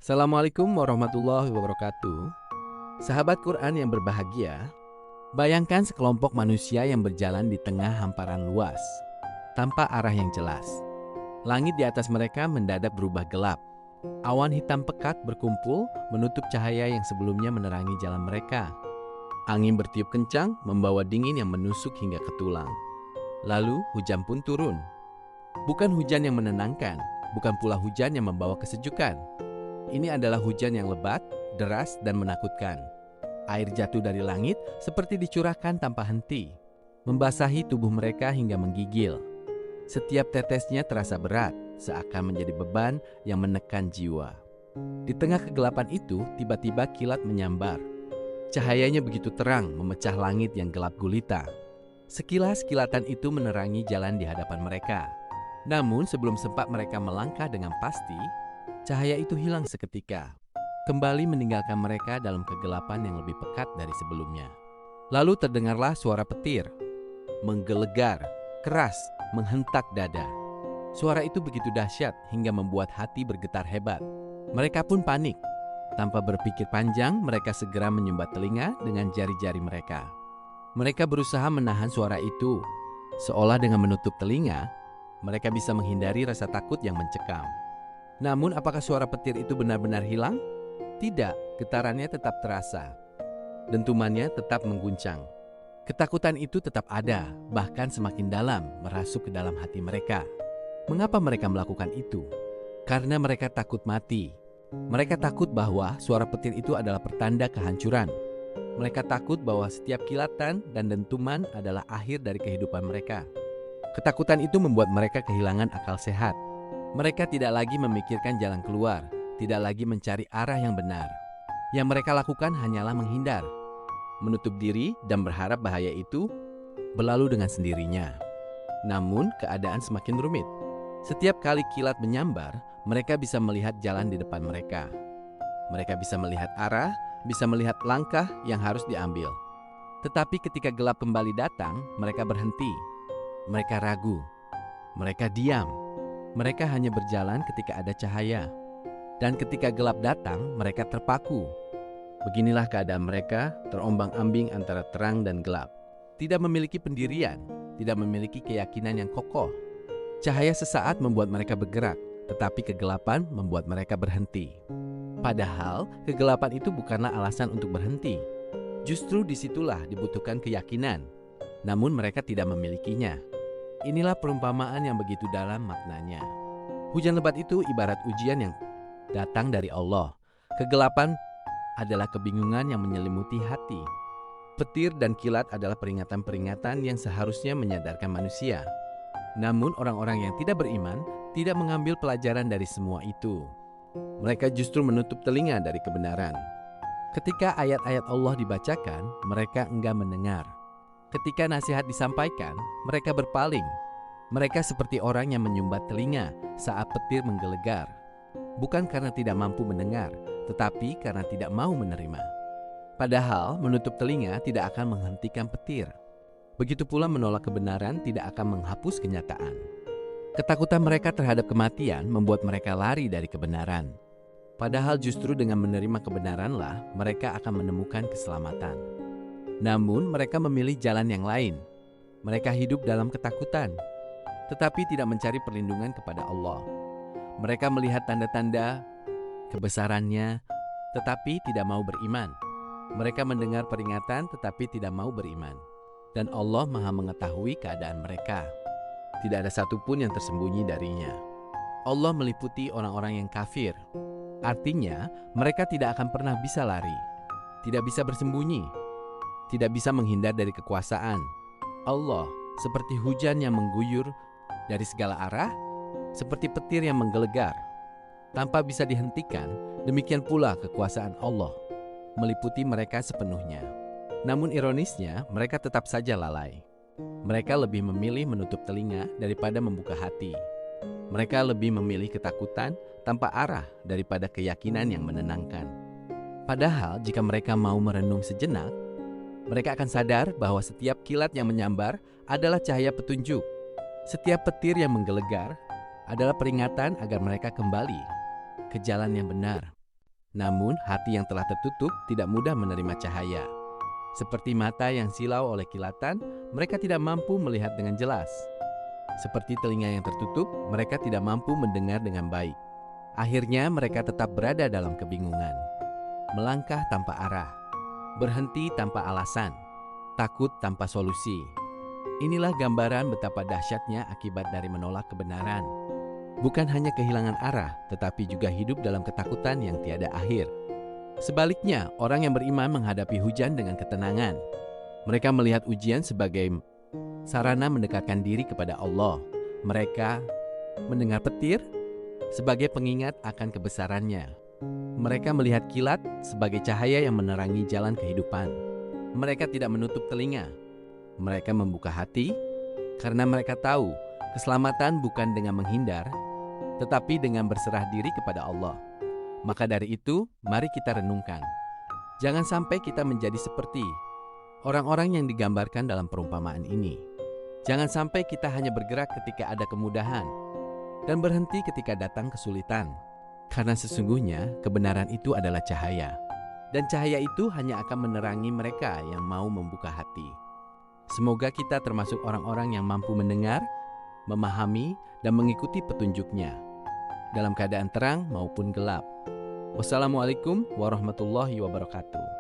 Assalamualaikum warahmatullahi wabarakatuh. Sahabat Quran yang berbahagia, bayangkan sekelompok manusia yang berjalan di tengah hamparan luas, tanpa arah yang jelas. Langit di atas mereka mendadak berubah gelap. Awan hitam pekat berkumpul menutup cahaya yang sebelumnya menerangi jalan mereka. Angin bertiup kencang membawa dingin yang menusuk hingga ke tulang. Lalu hujan pun turun. Bukan hujan yang menenangkan, bukan pula hujan yang membawa kesejukan. Ini adalah hujan yang lebat, deras, dan menakutkan. Air jatuh dari langit seperti dicurahkan tanpa henti, membasahi tubuh mereka hingga menggigil. Setiap tetesnya terasa berat, seakan menjadi beban yang menekan jiwa. Di tengah kegelapan itu, tiba-tiba kilat menyambar. Cahayanya begitu terang, memecah langit yang gelap gulita. Sekilas kilatan itu menerangi jalan di hadapan mereka. Namun sebelum sempat mereka melangkah dengan pasti, cahaya itu hilang seketika, kembali meninggalkan mereka dalam kegelapan yang lebih pekat dari sebelumnya. Lalu terdengarlah suara petir, menggelegar, keras, menghentak dada. Suara itu begitu dahsyat hingga membuat hati bergetar hebat. Mereka pun panik. Tanpa berpikir panjang, mereka segera menyumbat telinga dengan jari-jari mereka. Mereka berusaha menahan suara itu, seolah dengan menutup telinga, mereka bisa menghindari rasa takut yang mencekam. Namun apakah suara petir itu benar-benar hilang? Tidak, getarannya tetap terasa. Dentumannya tetap mengguncang. Ketakutan itu tetap ada, bahkan semakin dalam merasuk ke dalam hati mereka. Mengapa mereka melakukan itu? Karena mereka takut mati. Mereka takut bahwa suara petir itu adalah pertanda kehancuran. Mereka takut bahwa setiap kilatan dan dentuman adalah akhir dari kehidupan mereka. Ketakutan itu membuat mereka kehilangan akal sehat. Mereka tidak lagi memikirkan jalan keluar, tidak lagi mencari arah yang benar. Yang mereka lakukan hanyalah menghindar, menutup diri dan berharap bahaya itu berlalu dengan sendirinya. Namun keadaan semakin rumit. Setiap kali kilat menyambar, mereka bisa melihat jalan di depan mereka. Mereka bisa melihat arah, bisa melihat langkah yang harus diambil. Tetapi ketika gelap kembali datang, mereka berhenti. Mereka ragu. Mereka diam. Mereka hanya berjalan ketika ada cahaya. Dan ketika gelap datang, mereka terpaku. Beginilah keadaan mereka, terombang-ambing antara terang dan gelap. Tidak memiliki pendirian, tidak memiliki keyakinan yang kokoh. Cahaya sesaat membuat mereka bergerak, tetapi kegelapan membuat mereka berhenti. Padahal, kegelapan itu bukanlah alasan untuk berhenti. Justru disitulah dibutuhkan keyakinan. Namun mereka tidak memilikinya. Inilah perumpamaan yang begitu dalam maknanya. Hujan lebat itu ibarat ujian yang datang dari Allah. Kegelapan adalah kebingungan yang menyelimuti hati. Petir dan kilat adalah peringatan-peringatan yang seharusnya menyadarkan manusia. Namun orang-orang yang tidak beriman tidak mengambil pelajaran dari semua itu. Mereka justru menutup telinga dari kebenaran. Ketika ayat-ayat Allah dibacakan, mereka enggan mendengar. Ketika nasihat disampaikan, mereka berpaling. Mereka seperti orang yang menyumbat telinga saat petir menggelegar. Bukan karena tidak mampu mendengar, tetapi karena tidak mau menerima. Padahal menutup telinga tidak akan menghentikan petir. Begitu pula menolak kebenaran tidak akan menghapus kenyataan. Ketakutan mereka terhadap kematian membuat mereka lari dari kebenaran. Padahal justru dengan menerima kebenaranlah mereka akan menemukan keselamatan. Namun mereka memilih jalan yang lain. Mereka hidup dalam ketakutan, tetapi tidak mencari perlindungan kepada Allah. Mereka melihat tanda-tanda kebesarannya, tetapi tidak mau beriman. Mereka mendengar peringatan, tetapi tidak mau beriman. Dan Allah Maha mengetahui keadaan mereka. Tidak ada satupun yang tersembunyi darinya. Allah meliputi orang-orang yang kafir. Artinya, mereka tidak akan pernah bisa lari, tidak bisa bersembunyi, tidak bisa menghindar dari kekuasaan Allah, seperti hujan yang mengguyur dari segala arah, seperti petir yang menggelegar. Tanpa bisa dihentikan, demikian pula kekuasaan Allah meliputi mereka sepenuhnya. Namun ironisnya, mereka tetap saja lalai. Mereka lebih memilih menutup telinga daripada membuka hati. Mereka lebih memilih ketakutan tanpa arah daripada keyakinan yang menenangkan. Padahal jika mereka mau merenung sejenak, mereka akan sadar bahwa setiap kilat yang menyambar adalah cahaya petunjuk. Setiap petir yang menggelegar adalah peringatan agar mereka kembali ke jalan yang benar. Namun, hati yang telah tertutup tidak mudah menerima cahaya. Seperti mata yang silau oleh kilatan, mereka tidak mampu melihat dengan jelas. Seperti telinga yang tertutup, mereka tidak mampu mendengar dengan baik. Akhirnya, mereka tetap berada dalam kebingungan. Melangkah tanpa arah, berhenti tanpa alasan, takut tanpa solusi. Inilah gambaran betapa dahsyatnya akibat dari menolak kebenaran. Bukan hanya kehilangan arah, tetapi juga hidup dalam ketakutan yang tiada akhir. Sebaliknya, orang yang beriman menghadapi hujan dengan ketenangan. Mereka melihat ujian sebagai sarana mendekatkan diri kepada Allah. Mereka mendengar petir sebagai pengingat akan kebesarannya. Mereka melihat kilat sebagai cahaya yang menerangi jalan kehidupan. Mereka tidak menutup telinga. Mereka membuka hati karena mereka tahu keselamatan bukan dengan menghindar, tetapi dengan berserah diri kepada Allah. Maka dari itu, mari kita renungkan. Jangan sampai kita menjadi seperti orang-orang yang digambarkan dalam perumpamaan ini. Jangan sampai kita hanya bergerak ketika ada kemudahan dan berhenti ketika datang kesulitan. Karena sesungguhnya kebenaran itu adalah cahaya. Dan cahaya itu hanya akan menerangi mereka yang mau membuka hati. Semoga kita termasuk orang-orang yang mampu mendengar, memahami, dan mengikuti petunjuknya dalam keadaan terang maupun gelap. Wassalamualaikum warahmatullahi wabarakatuh.